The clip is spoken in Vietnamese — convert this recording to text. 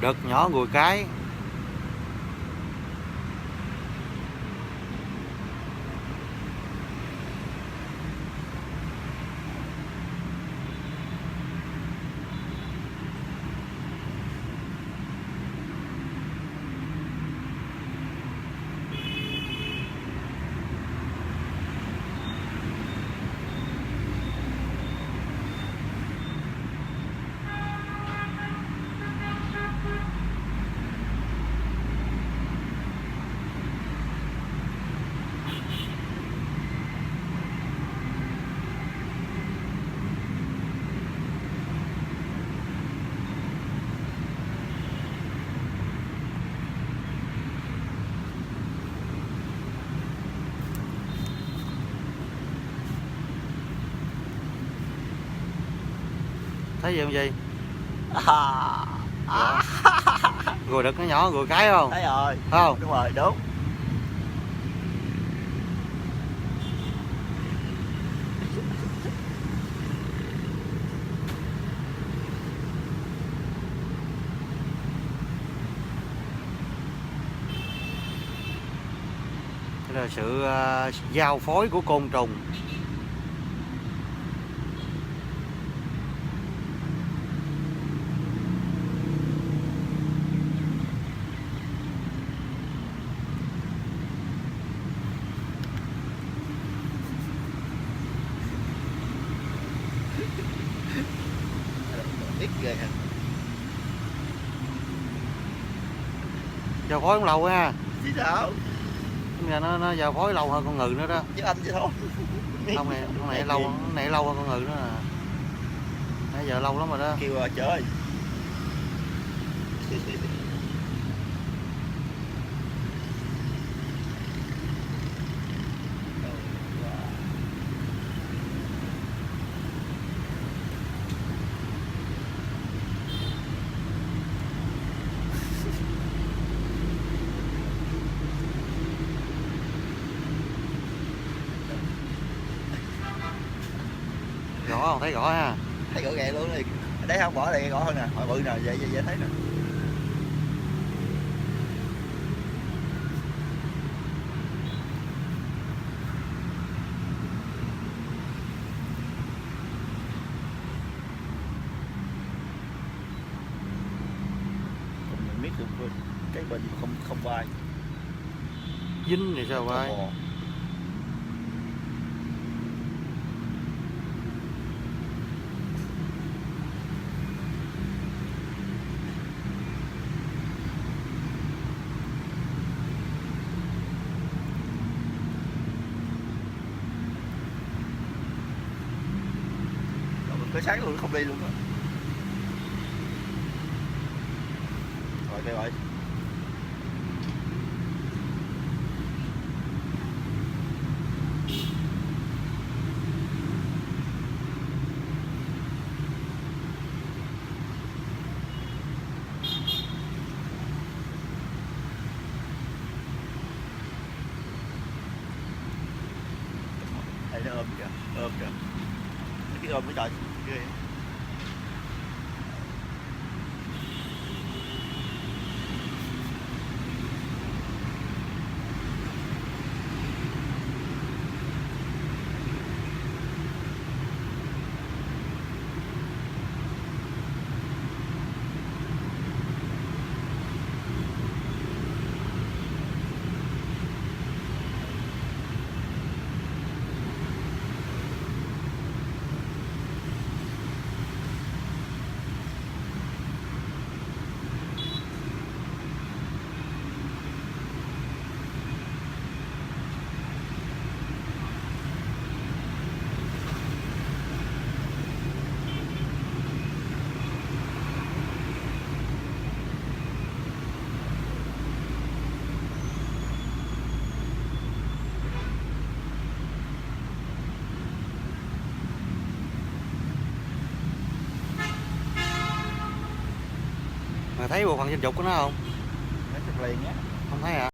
Ruồi đực nhỏ, ruồi cái. Thấy gì không gì? Ruồi đực nó nhỏ, ruồi cái không? Thấy rồi. Không? Đúng rồi, đúng. Đây là sự giao phối của côn trùng. Ít ghê hả? Giao phối cũng lâu ha. Chứ sao? Nó giao phối lâu hơn con ngừ nữa đó. Chứ anh chứ thôi. Con này lâu, con này lâu hơn con ngừ nữa nè. Nãy giờ lâu lắm rồi đó. Kêu trời. Rõ không? Thấy rõ ha. Thấy gõ ghẹ luôn đi. Đấy không bỏ đây gõ hơn nè, hồi bự nè, dễ thấy nè. Mình biết được cái bên không vai. Dính thì sao vậy? Cái sáng luôn không đi luôn đó. Rồi đây rồi. Đây nó ôm kìa, ôm kìa. Cái ôm cái trời ghê. Mà thấy bộ phận sinh dục của nó không? Nó chụp liền nhé. Không thấy hả?